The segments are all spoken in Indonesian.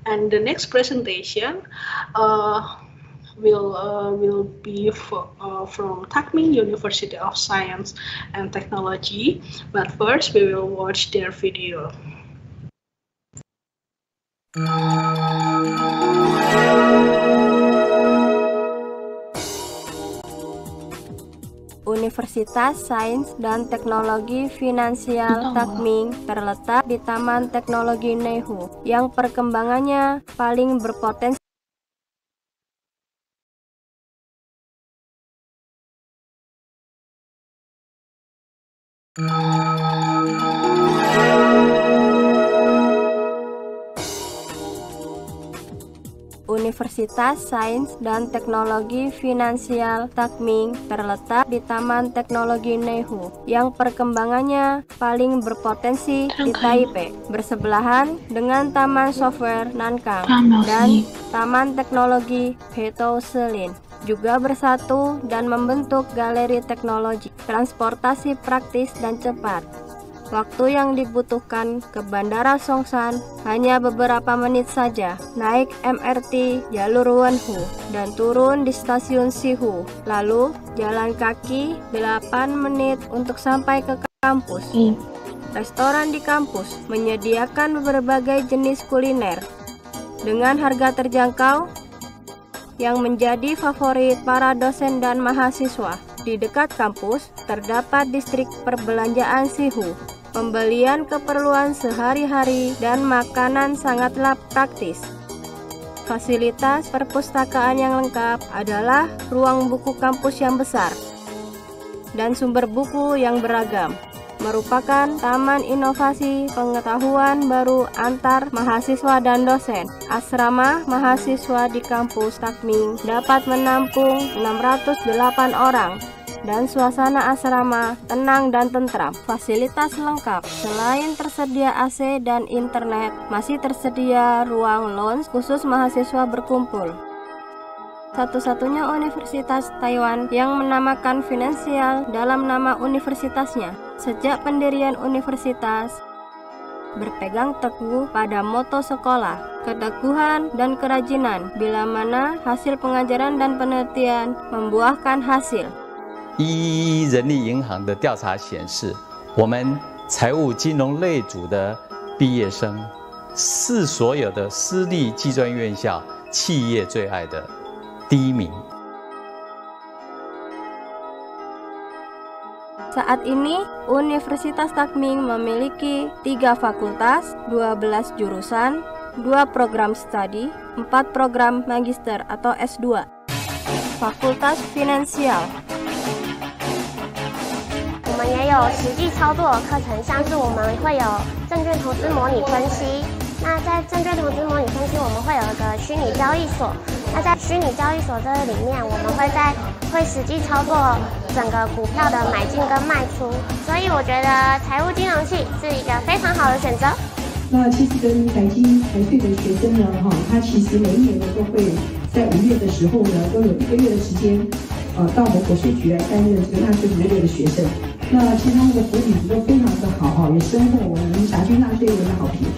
And the next presentation will be from Takming University of Science and Technology. But first, we will watch their video. Universitas Sains dan Teknologi Finansial Takming terletak di Taman Teknologi Nehu yang perkembangannya paling berpotensi. Universitas Sains dan Teknologi Finansial Takming terletak di Taman Teknologi Nehu yang perkembangannya paling berpotensi di Taipei, bersebelahan dengan Taman Software Nankang dan Taman Teknologi Petou Selin, juga bersatu dan membentuk galeri teknologi, transportasi praktis dan cepat. Waktu yang dibutuhkan ke Bandara Songshan hanya beberapa menit saja. Naik MRT jalur Wonhu dan turun di stasiun Sihu. Lalu jalan kaki 8 menit untuk sampai ke kampus. Restoran di kampus menyediakan berbagai jenis kuliner dengan harga terjangkau yang menjadi favorit para dosen dan mahasiswa. Di dekat kampus terdapat distrik perbelanjaan Sihu. Pembelian keperluan sehari-hari dan makanan sangatlah praktis. Fasilitas perpustakaan yang lengkap adalah ruang buku kampus yang besar dan sumber buku yang beragam. Merupakan taman inovasi pengetahuan baru antar mahasiswa dan dosen. Asrama mahasiswa di kampus Takming dapat menampung 608 orang. Dan suasana asrama tenang dan tentram. Fasilitas lengkap. Selain tersedia AC dan internet, masih tersedia ruang lounge khusus mahasiswa berkumpul. Satu-satunya universitas Taiwan yang menamakan finansial dalam nama universitasnya. Sejak pendirian universitas, berpegang teguh pada moto sekolah, keteguhan dan kerajinan, bila mana hasil pengajaran dan penelitian membuahkan hasil. 111人力银行的调查显示，我们财务金融类组的毕业生是所有的私立技专院校企业最爱的第1名。 Saat ini, Universitas Takming memiliki 3 fakultas, 12 jurusan, 2 program studi, 4 program magister atau S2. Fakultas Finansial 我们也有实际操作的课程，像是我们会有证券投资模拟分析。那在证券投资模拟分析，我们会有一个虚拟交易所。那在虚拟交易所这里面，我们会实际操作整个股票的买进跟卖出。所以我觉得财务金融系是一个非常好的选择。那其实跟财经财税的学生呢，他其实每一年呢都会在5月的时候呢，都有1个月的时间，到我们国税局来担任这个纳税人的学生。 那其实他们的福利都非常的好也收获我们辖区纳税人的好评。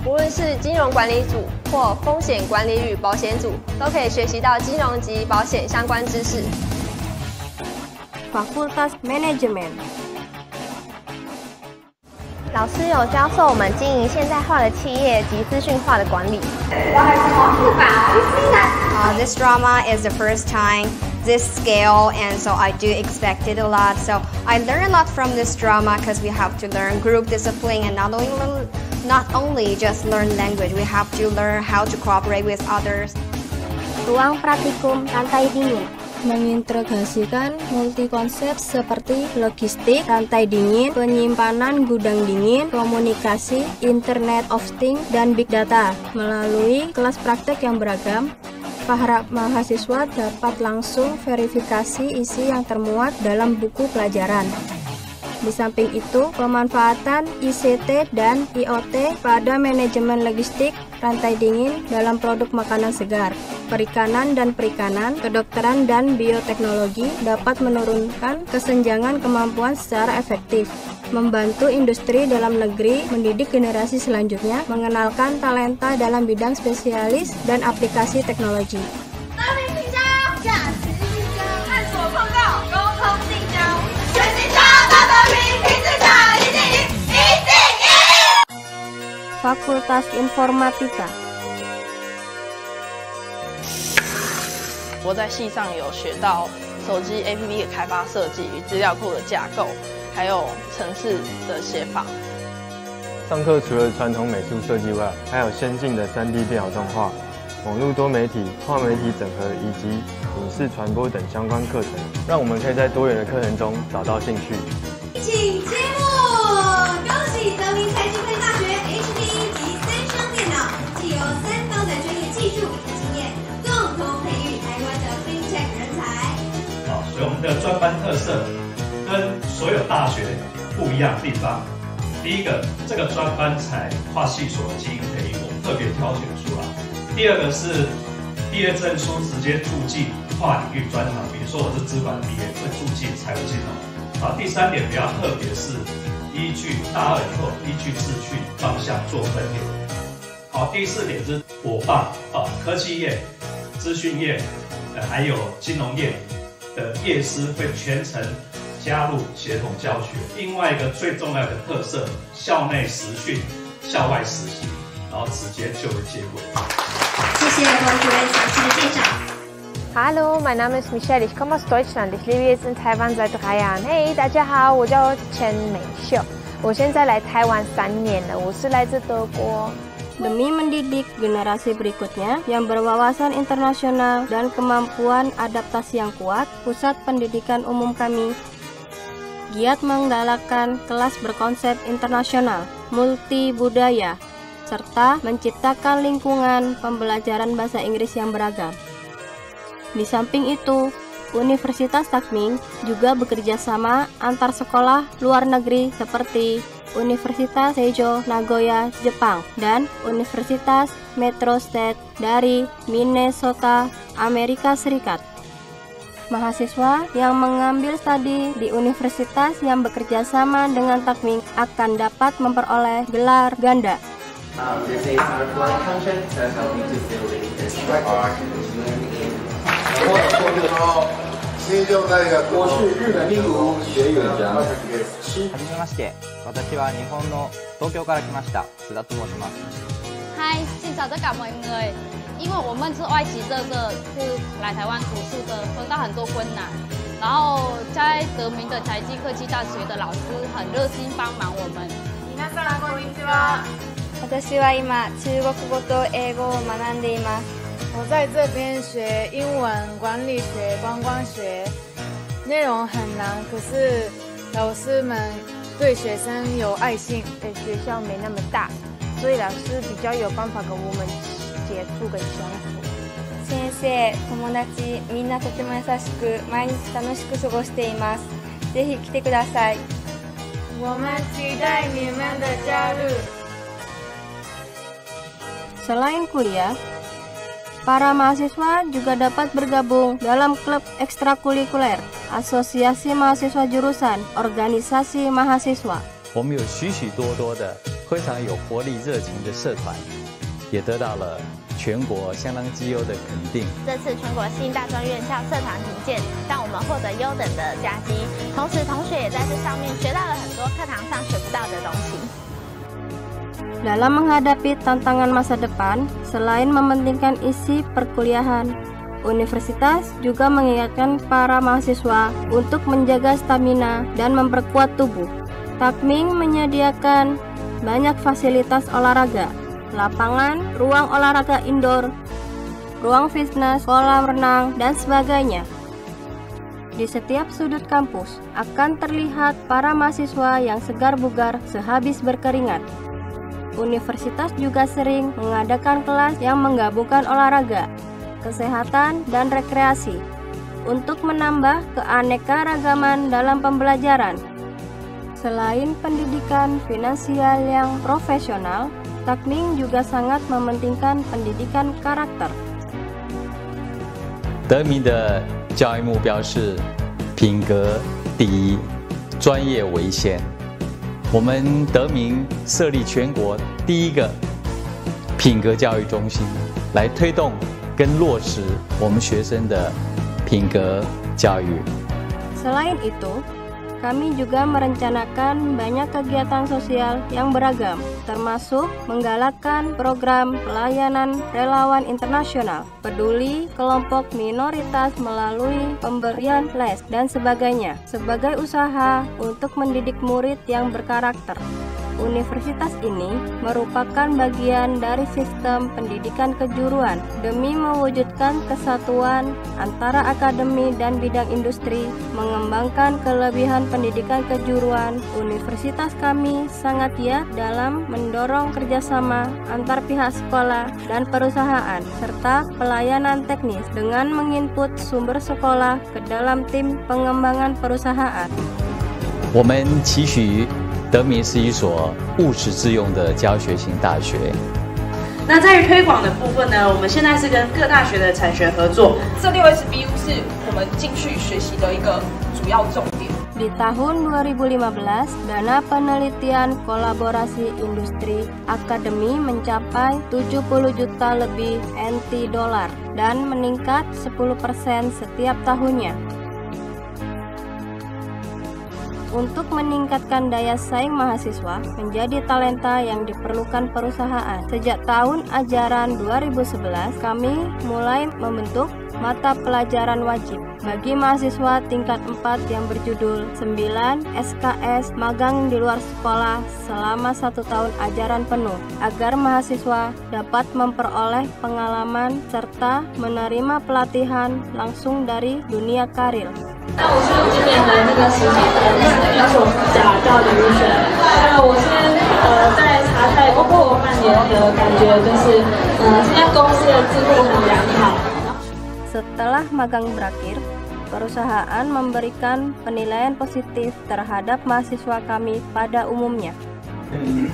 无论是金融管理组或风险管理与保险组，都可以学习到金融及保险相关知识。Fakultas Manajemen 老师有教授我们经营现代化的企业及资讯化的管理。This drama is the first time this scale, and so I do expect it a lot. So I learn a lot from this drama because we have to learn group discipline and not only just learn language, we have to learn how to cooperate with others. Ruang praktikum rantai dingin mengintegrasikan multi konsep seperti logistik, rantai dingin, penyimpanan gudang dingin, komunikasi, Internet of Things, dan Big Data. Melalui kelas praktek yang beragam, para mahasiswa dapat langsung verifikasi isi yang termuat dalam buku pelajaran. Di samping itu, pemanfaatan ICT dan IoT pada manajemen logistik, rantai dingin dalam produk makanan segar, perikanan dan perikanan, kedokteran dan bioteknologi dapat menurunkan kesenjangan kemampuan secara efektif. membantu industri dalam negeri mendidik generasi selanjutnya, mengenalkan talenta dalam bidang spesialis dan aplikasi teknologi. Fakultas Informatika。我在系上有学到手机 APP 的开发设计与资料库的架构，还有程式的写法。上课除了传统美术设计外，还有先进的3D 电脑动画、网络多媒体、跨媒体整合以及影视传播等相关课程，让我们可以在多元的课程中找到兴趣。请揭幕！恭喜德明财经科技大学 HPE 及3商电脑，既有3方的专业技术与经验，共同培育台湾的 FinTech 人才。所以我们的专班特色跟所有大学不一样的地方。第一个，这个专班才跨系所的精英培育，我们特别挑选出来。第二个是毕业证书直接注记跨领域专长，比如说我是资管毕业，会注记财务金融。好，第3点比较特别是依据大2以后依据志趣方向做分流。好，第4点是伙伴科技业、资讯业，还有金融业的业师会全程加入协同教学。另外一个最重要的特色，校内实训、校外实习，然后直接就会接轨。谢谢王主任详细的介绍。Hallo, mein Name ist Michelle, ich komme aus Deutschland. Ich lebe jetzt in Taiwan seit 3 Jahren. Hey, 大家好，我叫钱美秀，我现在来台湾3年了，我是来自德国。 Demi mendidik generasi berikutnya yang berwawasan internasional dan kemampuan adaptasi yang kuat, Pusat Pendidikan Umum kami giat menggalakkan kelas berkonsep internasional, multi-budaya, serta menciptakan lingkungan pembelajaran bahasa Inggris yang beragam. Di samping itu, Universitas Takming juga bekerja sama antar sekolah luar negeri seperti Universitas Seijo Nagoya, Jepang, dan Universitas Metro State dari Minnesota, Amerika Serikat. Mahasiswa yang mengambil studi di universitas yang bekerja sama dengan Takming akan dapat memperoleh gelar ganda. Hai, xin chào tất cả mọi người. 因为我们是外籍这个是来台湾读书的，碰到很多困难，然后在德明的财经科技大学的老师很热心帮忙我们。皆さんこんにちは。私は今中国語と英語を学んでいます。我在这边学英文、管理学、观光学，内容很难，可是老师们对学生有爱心。学校没那么大，所以老师比较有办法跟我们接触跟相处。先生、友達、みんなとても優しく、毎日楽しく過ごしています。ぜひ来てください。我们期待你们的加入。Selain kuliah, para mahasiswa juga dapat bergabung dalam klub ekstrakurikuler, asosiasi mahasiswa jurusan, organisasi mahasiswa. 我们有许许多多的非常有活力热情的社团，也得到了全国相当绩优的肯定。这次全国性大专院校社团评鉴，让我们获得优等的佳绩，同时同学也在这上面学到了很多课堂上学不到的东西。 Dalam menghadapi tantangan masa depan, selain mementingkan isi perkuliahan, universitas juga mengingatkan para mahasiswa untuk menjaga stamina dan memperkuat tubuh. Takming menyediakan banyak fasilitas olahraga, lapangan, ruang olahraga indoor, ruang fitness, kolam renang, dan sebagainya. Di setiap sudut kampus akan terlihat para mahasiswa yang segar bugar sehabis berkeringat. Universitas juga sering mengadakan kelas yang menggabungkan olahraga, kesehatan, dan rekreasi untuk menambah keanekaragaman dalam pembelajaran. Selain pendidikan finansial yang profesional, Takming juga sangat mementingkan pendidikan karakter. 德明的教育目标是品格第一，专业为先。我们德明设立全国第一个品格教育中心，来推动跟落实我们学生的品格教育。Selain itu, kami juga merencanakan banyak kegiatan sosial yang beragam, termasuk menggalakkan program pelayanan relawan internasional, peduli kelompok minoritas melalui pemberian les, dan sebagainya, sebagai usaha untuk mendidik murid yang berkarakter. Universitas ini merupakan bagian dari sistem pendidikan kejuruan demi mewujudkan kesatuan antara akademi dan bidang industri, mengembangkan kelebihan pendidikan kejuruan. Universitas kami sangat giat dalam mendorong kerjasama antar pihak sekolah dan perusahaan, serta pelayanan teknis dengan menginput sumber sekolah ke dalam tim pengembangan perusahaan. 我们期许德明是一所务实致用的教学型大学。那在于推广的部分呢，我们现在是跟各大学的产学合作。这6 SBU 是我们进去学习的一个主要重点。Di tahun 2015, dana penelitian kolaborasi industri akademi mencapai 70 juta lebih NT dolar dan meningkat 10% setiap tahunnya. Untuk meningkatkan daya saing mahasiswa menjadi talenta yang diperlukan perusahaan. Sejak tahun ajaran 2011, kami mulai membentuk mata pelajaran wajib bagi mahasiswa tingkat 4 yang berjudul 9 SKS magang di luar sekolah selama 1 tahun ajaran penuh, agar mahasiswa dapat memperoleh pengalaman serta menerima pelatihan langsung dari dunia karir. 那我是今年的那个实习生，那所甲教的入学。那我先在茶太工作半年的感觉就是，这家公司的制度很良好。 Setelah magang berakhir, perusahaan memberikan penilaian positif terhadap mahasiswa kami pada umumnya.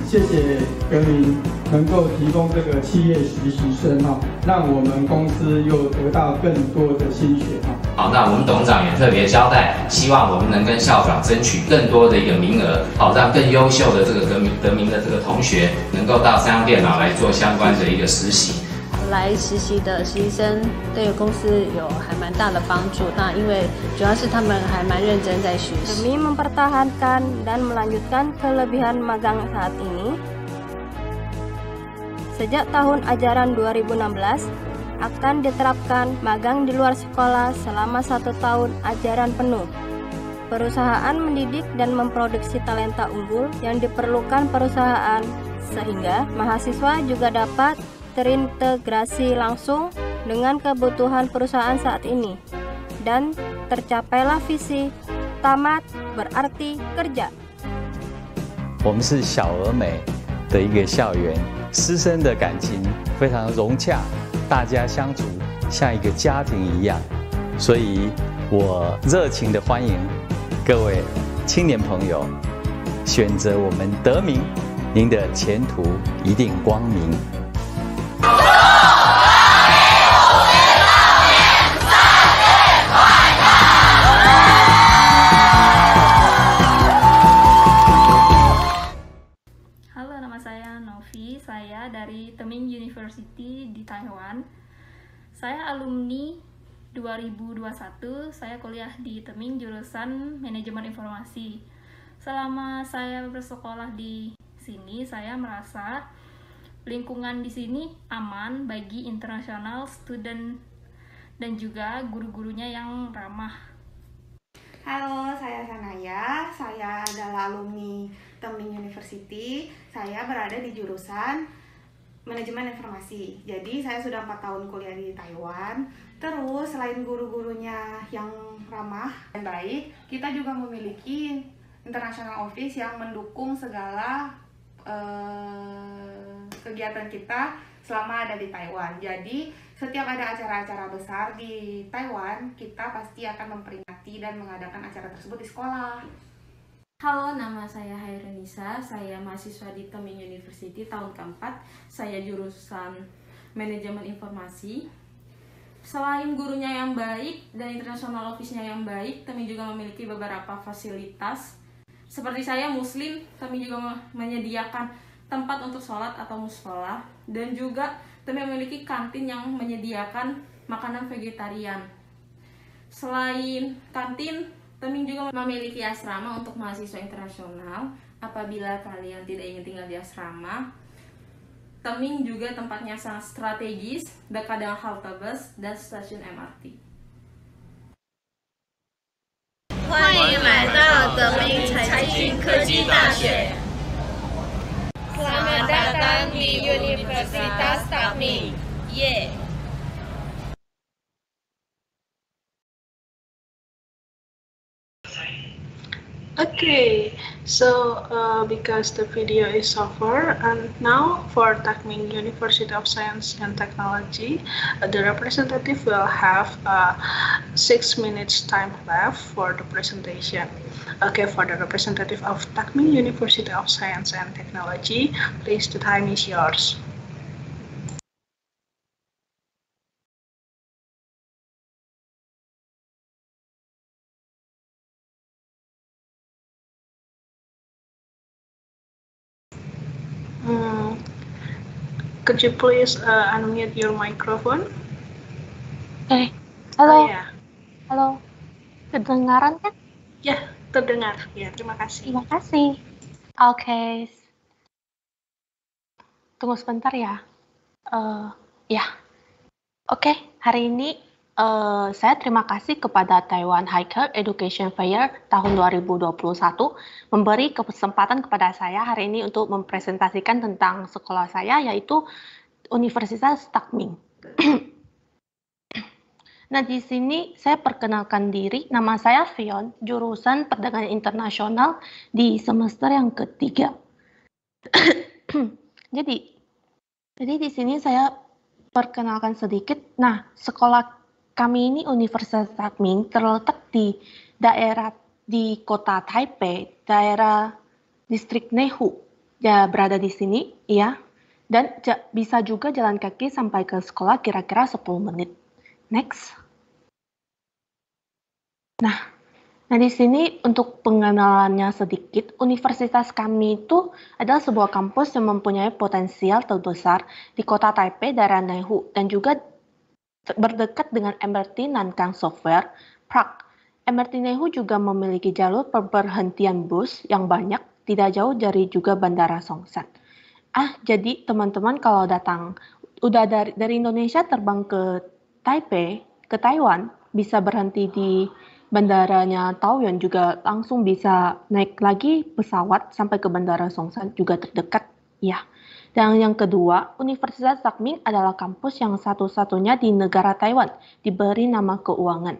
谢谢德明能够提供这个企业实习生让我们公司又得到更多的新血好，那我们董事长也特别交代，希望我们能跟校长争取更多的一个名额，好让更优秀的这个德明的这个同学能够到三洋电脑来做相关的一个实习。 来实习的实习生对公司有还蛮大的帮助。那因为主要是他们还蛮认真在学习。 Demi mempertahankan dan melanjutkan kelebihan magang saat ini, sejak tahun ajaran 2016 akan diterapkan magang di luar sekolah selama 1 tahun ajaran penuh. Perusahaan mendidik dan memproduksi talenta unggul yang diperlukan perusahaan, sehingga mahasiswa juga dapat terintegrasi langsung dengan kebutuhan perusahaan saat ini, dan tercapailah visi tamat berarti kerja. 我们是小而美的一个校园，师生的感情非常融洽，大家相处像一个家庭一样，所以我热情的欢迎各位青年朋友选择我们德明，您的前途一定光明。 Halo, nama saya Novi. Saya dari Teming University di Taiwan. Saya alumni 2021. Saya kuliah di Teming jurusan Manajemen Informasi. Selama saya bersekolah di sini, saya merasa lingkungan di sini aman bagi internasional student dan juga guru-gurunya yang ramah. Halo, saya Sanaya. Saya adalah alumni Teming University. Saya berada di jurusan Manajemen Informasi. Jadi saya sudah 4 tahun kuliah di Taiwan. Terus selain guru-gurunya yang ramah dan baik, kita juga memiliki international office yang mendukung segala kegiatan kita selama ada di Taiwan. Jadi setiap ada acara-acara besar di Taiwan, kita pasti akan memperingati dan mengadakan acara tersebut di sekolah. Halo, nama saya Hairunisa. Saya mahasiswa di Teming University tahun keempat. Saya jurusan Manajemen Informasi. Selain gurunya yang baik dan international office-nya yang baik, Teming juga memiliki beberapa fasilitas Seperti saya Muslim, kami juga menyediakan tempat untuk sholat atau mushola, dan juga kami memiliki kantin yang menyediakan makanan vegetarian. Selain kantin, kami juga memiliki asrama untuk mahasiswa internasional. Apabila kalian tidak ingin tinggal di asrama, Teming juga tempatnya sangat strategis, dekat dengan halte bus dan stasiun MRT. 欢迎来到德明财经科技大学。Selamat datang di Universitas Takming. Yeah. Okay, so because the video is over, and now for Takming University of Science and Technology, the representative will have 6 minutes time left for the presentation. Okay, for the representative of Takming University of Science and Technology, please, the time is yours. Could you please unmute your microphone? Halo. Ya. Halo. Kedengaran kan? Ya, terdengar. Ya, terima kasih. Terima kasih. Oke. Tunggu sebentar ya. Ya. Oke, hari ini saya terima kasih kepada Taiwan Higher Education Fair tahun 2021 memberi kesempatan kepada saya hari ini untuk mempresentasikan tentang sekolah saya, yaitu Universitas Takming. Nah, di sini saya perkenalkan diri, nama saya Fion, jurusan Perdagangan Internasional di semester yang ketiga. Jadi di sini saya perkenalkan sedikit. Nah, sekolah kami ini Universitas Takming terletak di daerah di kota Taipei, daerah distrik Nehu. Ya, berada di sini, ya. Dan bisa juga jalan kaki sampai ke sekolah kira-kira 10 menit. Next. Nah, di sini untuk pengenalannya sedikit, universitas kami itu adalah sebuah kampus yang mempunyai potensial terbesar di kota Taipei, daerah Nehu, dan juga berdekat dengan MRT Nankang Software Park. MRT Nehu juga memiliki jalur perberhentian bus yang banyak, tidak jauh dari juga Bandara Songsan. Jadi teman-teman kalau datang udah dari Indonesia terbang ke Taipei, ke Taiwan, bisa berhenti di bandaranya Taoyuan, juga langsung bisa naik lagi pesawat sampai ke Bandara Songsan, juga terdekat, ya. Dan yang kedua, Universitas Takming adalah kampus yang satu-satunya di negara Taiwan diberi nama keuangan.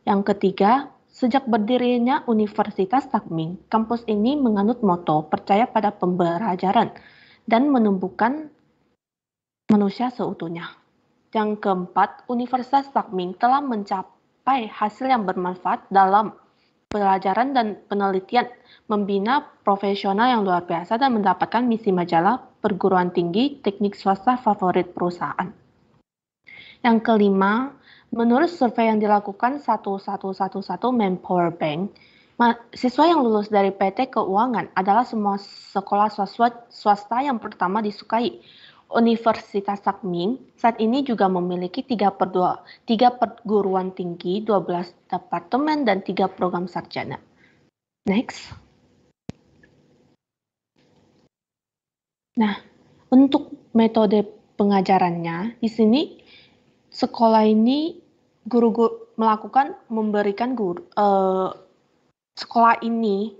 Yang ketiga, sejak berdirinya Universitas Takming, kampus ini menganut moto percaya pada pembelajaran dan menumbuhkan manusia seutuhnya. Yang keempat, Universitas Takming telah mencapai hasil yang bermanfaat dalam pelajaran dan penelitian, membina profesional yang luar biasa dan mendapatkan misi majalah perguruan tinggi teknik swasta favorit perusahaan. Yang kelima, menurut survei yang dilakukan 1111 Manpower Bank, siswa yang lulus dari PT Keuangan adalah semua sekolah swasta yang pertama disukai. Universitas Takming saat ini juga memiliki 3 perguruan tinggi, 12 departemen, dan 3 program sarjana. Next. Nah, untuk metode pengajarannya, di sini sekolah ini guru-guru memberikan sekolah ini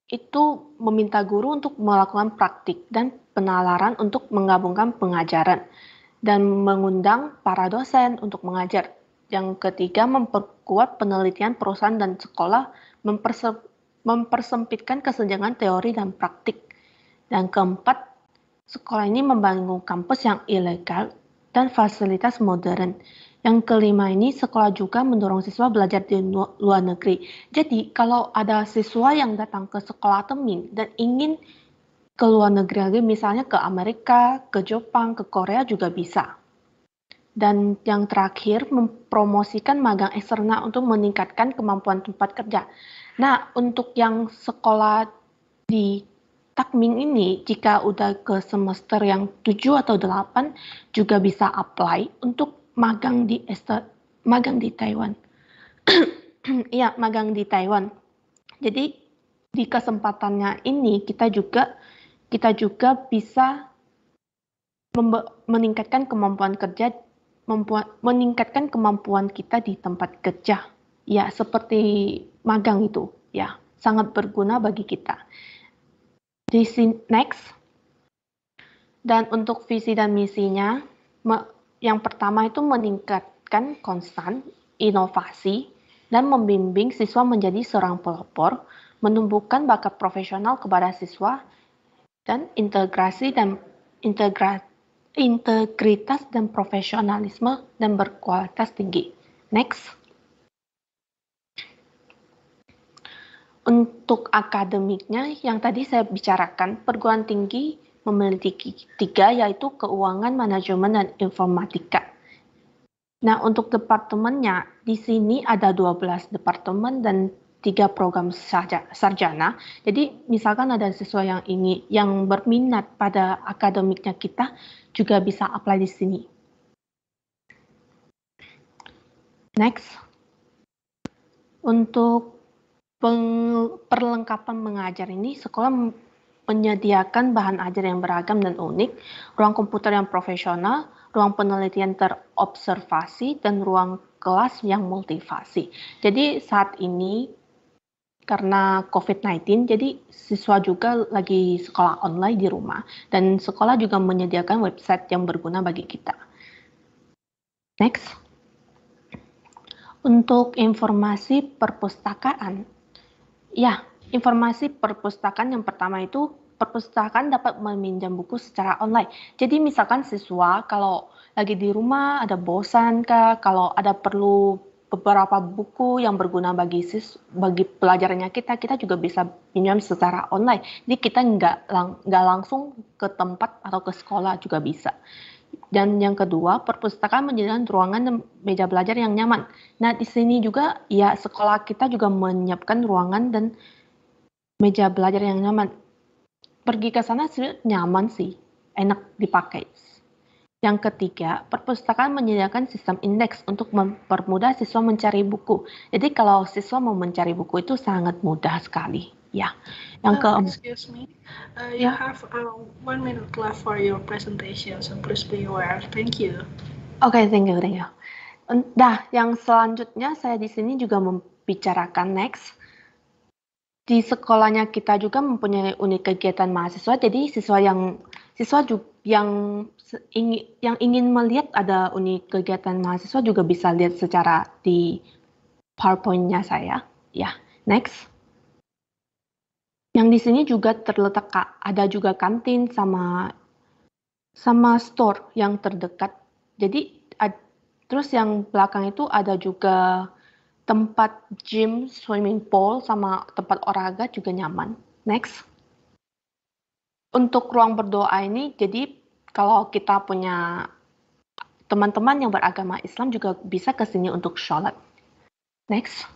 itu meminta guru untuk melakukan praktik dan penalaran untuk menggabungkan pengajaran dan mengundang para dosen untuk mengajar. Yang ketiga, memperkuat penelitian perusahaan dan sekolah, mempersempitkan kesenjangan teori dan praktik. Dan keempat, sekolah ini membangun kampus yang ilegal dan fasilitas modern. Yang kelima ini, sekolah juga mendorong siswa belajar di luar negeri. Jadi, kalau ada siswa yang datang ke sekolah Takming dan ingin ke luar negeri lagi, misalnya ke Amerika, ke Jepang, ke Korea juga bisa. Dan yang terakhir, mempromosikan magang eksternal untuk meningkatkan kemampuan tempat kerja. Nah, untuk yang sekolah di Takming ini, jika udah ke semester yang 7 atau 8, juga bisa apply untuk magang di Taiwan. Iya, magang di Taiwan. Jadi, di kesempatannya ini, kita juga bisa meningkatkan kemampuan kerja, meningkatkan kemampuan kita di tempat kerja. Ya, seperti magang itu, ya, sangat berguna bagi kita. Di sini, next. Dan untuk visi dan misinya, yang pertama itu meningkatkan konstan, inovasi, dan membimbing siswa menjadi seorang pelopor, menumbuhkan bakat profesional kepada siswa, dan integritas dan profesionalisme dan berkualitas tinggi. Next. Untuk akademiknya, yang tadi saya bicarakan, perguruan tinggi memiliki 3, yaitu keuangan, manajemen, dan informatika. Nah, untuk departemennya, di sini ada 12 departemen dan 3 program sarjana. Jadi, misalkan ada siswa yang berminat pada akademiknya kita, juga bisa apply di sini. Next. Untuk perlengkapan mengajar ini, sekolah menyediakan bahan ajar yang beragam dan unik, ruang komputer yang profesional, ruang penelitian terobservasi, dan ruang kelas yang multifasi. Jadi saat ini, karena COVID-19, jadi siswa juga lagi sekolah online di rumah, dan sekolah juga menyediakan website yang berguna bagi kita. Next. Untuk informasi perpustakaan, ya, informasi perpustakaan yang pertama itu, perpustakaan dapat meminjam buku secara online. Jadi misalkan siswa kalau lagi di rumah ada bosan kah, kalau ada perlu beberapa buku yang berguna bagi pelajarannya kita juga bisa pinjam secara online. Jadi kita nggak langsung ke tempat atau ke sekolah juga bisa. Dan yang kedua, perpustakaan menyediakan ruangan dan meja belajar yang nyaman. Nah, di sini juga ya sekolah kita juga menyiapkan ruangan dan meja belajar yang nyaman. Pergi ke sana nyaman sih, enak dipakai. Yang ketiga, perpustakaan menyediakan sistem indeks untuk mempermudah siswa mencari buku. Jadi kalau siswa mau mencari buku itu sangat mudah sekali. Ya. Yang excuse me, you have 1 minute left for your presentation, so please be aware. Thank you. Oke, thank you. Nah, yang selanjutnya saya di sini juga membicarakan next. Di sekolahnya kita juga mempunyai unit kegiatan mahasiswa. Jadi siswa yang ingin melihat ada unit kegiatan mahasiswa juga bisa lihat secara di PowerPoint-nya saya. Ya, next. Yang di sini juga terletak ada juga kantin sama store yang terdekat. Jadi terus yang belakang itu ada juga tempat gym, swimming pool sama tempat olahraga juga nyaman. Next. Untuk ruang berdoa ini, jadi kalau kita punya teman-teman yang beragama Islam juga bisa ke sini untuk sholat. Next.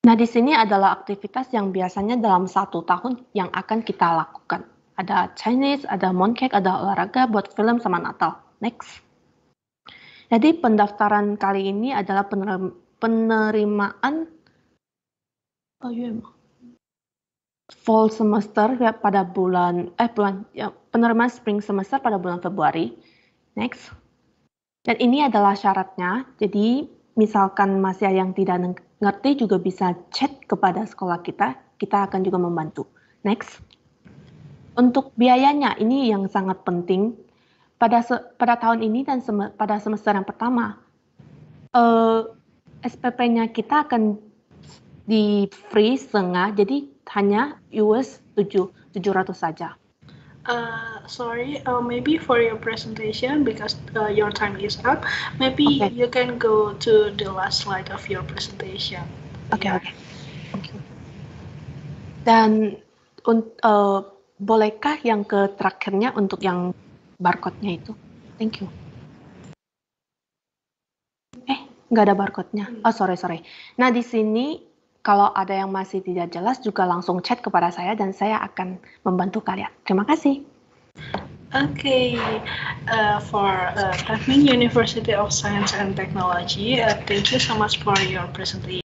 Nah, di sini adalah aktivitas yang biasanya dalam 1 tahun yang akan kita lakukan. Ada Chinese, ada mooncake, ada olahraga, buat film sama Natal. Next. Jadi pendaftaran kali ini adalah penerimaan fall semester ya, pada penerimaan spring semester pada bulan Februari. Next. Dan ini adalah syaratnya. Jadi misalkan masih ada yang tidak ngerti juga bisa chat kepada sekolah kita akan juga membantu. Next. Untuk biayanya, ini yang sangat penting. Pada tahun ini dan pada semester yang pertama, SPP-nya kita akan di free setengah, jadi hanya US 700 saja. Sorry, maybe for your presentation, because your time is up, maybe you can go to the last slide of your presentation. Okay. Dan bolehkah yang ke terakhirnya untuk yang barcode-nya itu? Thank you. Nggak ada barcode-nya. Oh, sorry. Nah, di sini Kalau ada yang masih tidak jelas juga langsung chat kepada saya dan saya akan membantu kalian. Terima kasih. Okay, for Takming University of Science and Technology, thank you so much for your presentation.